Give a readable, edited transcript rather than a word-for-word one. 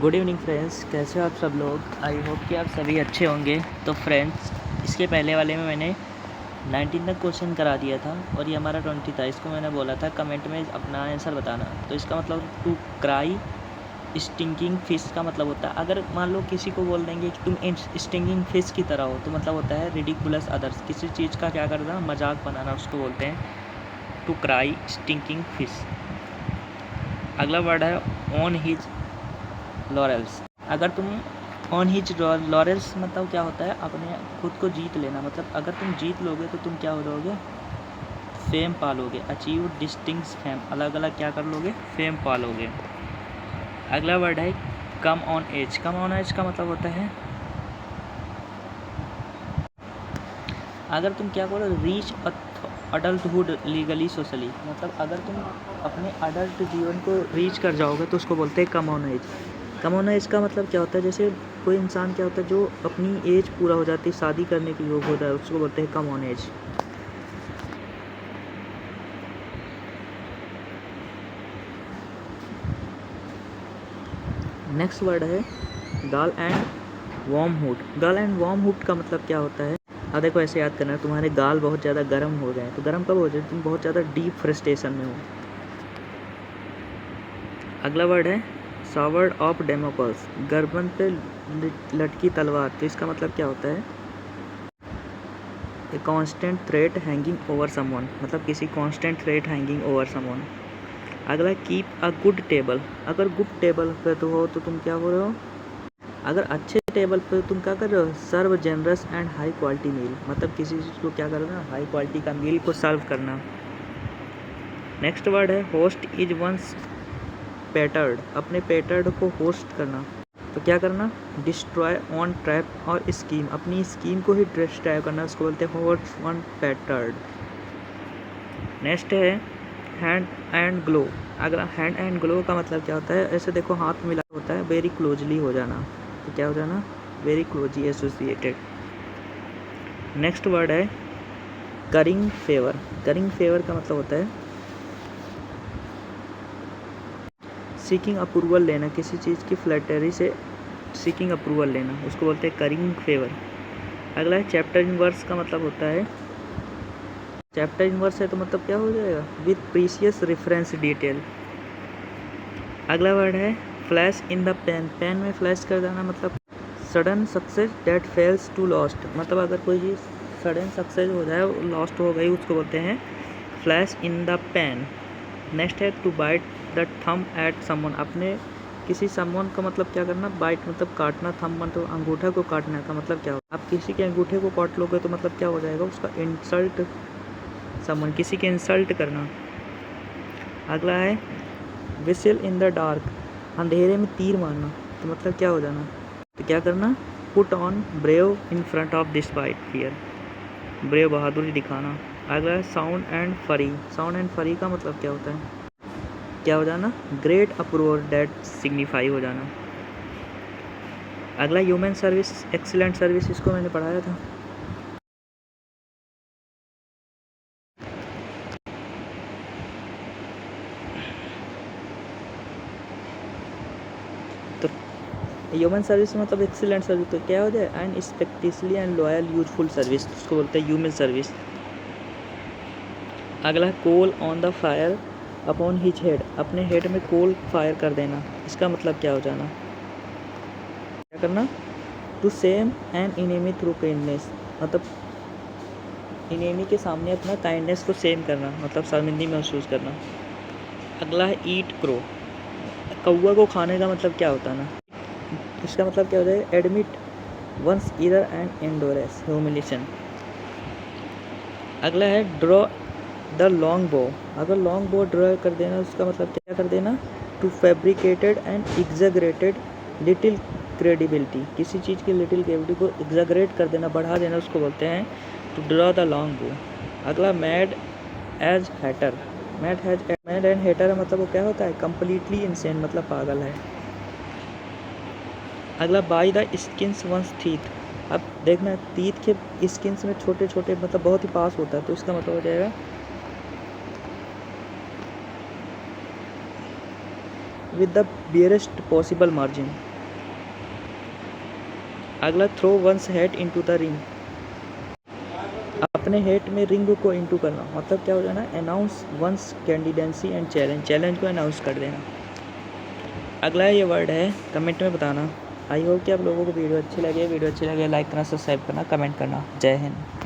Good evening friends, कैसे हो आप सब लोग। आई होप कि आप सभी अच्छे होंगे। तो फ्रेंड्स, इसके पहले वाले में मैंने 19 तक क्वेश्चन करा दिया था और ये हमारा 20 था। इसको मैंने बोला था कमेंट में अपना आंसर बताना। तो इसका मतलब टू क्राई स्टिंकिंग फिश का मतलब होता है, अगर मान लो किसी को बोल देंगे कि तुम स्टिंकिंग फिश की तरह हो, तो मतलब होता है रिडिकुलस अदर्स, किसी चीज़ का क्या करना, मजाक बनाना, उसको बोलते हैं टू क्राई स्टिंकिंग फिश। अगला वर्ड है ऑन हिज लॉरेल्स। अगर तुम ऑन हिज लॉरेल्स मतलब क्या होता है, अपने खुद को जीत लेना। मतलब अगर तुम जीत लोगे तो तुम क्या हो जाओगे, फेम पालोगे। अचीव डिस्टिंक्स फेम, अलग अलग क्या कर लोगे, फेम पालोगे। अगला वर्ड है come on age. Come on age का मतलब होता है अगर तुम क्या करो, रीच अडल्टहुड लीगली सोशली। मतलब अगर तुम अपने अडल्ट जीवन को रीच कर जाओगे तो उसको बोलते हैं come on age. Come on age का मतलब क्या होता है, जैसे कोई इंसान क्या होता है जो अपनी एज पूरा हो जाती है, शादी करने के योग होता है, उसको बोलते हैं come on age. Next word है gall and wormwood. Gall and wormwood का मतलब क्या होता है, अब देखो ऐसे याद करना, तुम्हारे गाल बहुत ज़्यादा गर्म हो गए। तो गर्म कब हो जाए, तुम बहुत ज़्यादा डीप फ्रस्ट्रेशन में हो। अगला वर्ड है सावर्ड ऑफ डेमोकल्स, गर्दन पे लटकी तलवार। तो इसका मतलब क्या होता है, a constant threat hanging over someone, मतलब किसी constant threat hanging over someone. अगला कीप अ गुड टेबल। अगर गुड टेबल पे तो हो तो तुम क्या हो रहे हो, अगर अच्छे टेबल पे तुम क्या कर रहे हो, सर्व जेनरस एंड हाई क्वालिटी मील। मतलब किसी चीज़ को क्या करना, हाई क्वालिटी का मील को सर्व करना। नेक्स्ट वर्ड है होस्ट इज वंस पेटर्ड। अपने पेटर्ड को होस्ट करना, तो क्या करना, डिस्ट्रॉय ऑन ट्रैप और स्कीम। अपनी स्कीम को ही डिस्ट्रॉय करना, उसको बोलते हैं होस्ट ऑन पेटर्ड। नेक्स्ट है हैंड एंड ग्लो। अगर हैंड एंड ग्लो का मतलब क्या होता है, ऐसे देखो हाथ मिला होता है, वेरी क्लोजली हो जाना। तो क्या हो जाना, very closely associated. Next word है करिंग फेवर। करिंग फेवर का मतलब होता है सीकिंग अप्रूवल लेना, किसी चीज़ की फ्लैटरी से सीकिंग अप्रूवल लेना, उसको बोलते हैं करिंग फेवर। अगला है चैप्टर इन वर्स का मतलब होता है, चैप्टर इन वर्स है तो मतलब क्या हो जाएगा, विथ प्रीसियस रेफरेंस डिटेल। अगला वर्ड है flash in the pan. Pan में फ्लैश कर देना, मतलब sudden success that fails to last. मतलब अगर कोई चीज़ सडन सक्सेस हो जाए, लॉस्ट हो गई, उसको बोलते हैं flash in the pan. Next है to bite the thumb at someone. अपने किसी समवन का मतलब क्या करना, बाइट मतलब काटना, थम मतलब अंगूठा को काटने का मतलब क्या हो, आप किसी के अंगूठे को काट लोगे तो मतलब क्या हो जाएगा, उसका इंसल्ट, समवन किसी के इंसल्ट करना। अगला है विसिल इन द डार्क। अंधेरे में तीर मारना, तो मतलब क्या हो जाना, तो क्या करना, put on brave in front of this white fear. Brave बहादुरी दिखाना। अगला है साउंड एंड फरी। साउंड एंड फरी का मतलब क्या होता है, क्या हो जाना, ग्रेट अप्रोवर डेट सिग्निफाई हो जाना। अगला ह्यूमन सर्विस, एक्सीलेंट सर्विस, इसको मैंने पढ़ाया था। तो ह्यूमन सर्विस मतलब एक्सीलेंट सर्विस, तो क्या हो जाए, एंड स्पेक्टिसली एंड लॉयल यूजफुल सर्विस, उसको बोलते हैं ह्यूमन सर्विस। अगला coal on the fire upon his head. अपने हेड में कोल फायर कर देना, इसका मतलब क्या हो जाना, क्या करना, to same an enemy through kindness. मतलब इनेमी के सामने अपना काइंडनेस को सेम करना, मतलब शर्मिंदगी महसूस करना। अगला है ईट क्रो। कौवा को खाने का मतलब क्या होता है ना, इसका मतलब क्या हो जाएगा, admit one's error and endures, humiliation. अगला है ड्रॉ द लॉन्ग बो। अगर लॉन्ग बो ड्रॉ कर देना, उसका मतलब क्या कर देना, to fabricated and exaggerated little credibility. किसी चीज़ की लिटिल क्रेडिबिलिटी को एग्जैगरेट कर देना, बढ़ा देना, उसको बोलते हैं to draw the long bow. अगला mad as hatter. Mad and hatter मतलब वो क्या होता है, कम्प्लीटली इंसेन, मतलब पागल है। अगला by the skins once teeth. अब देखना तीत के स्किन्स में छोटे छोटे मतलब बहुत ही पास होता है, तो इसका मतलब हो जाएगा with the barest possible margin. अगला throw one's hat into the ring, अपने हेट में रिंग को इनटू करना, मतलब क्या हो जाना, announce one's candidacy and challenge, challenge को अनाउंस कर देना। अगला ये वर्ड है, कमेंट में बताना। आई होप कि आप लोगों को वीडियो अच्छी लगे लाइक करना, सब्सक्राइब करना, कमेंट करना। जय हिंद।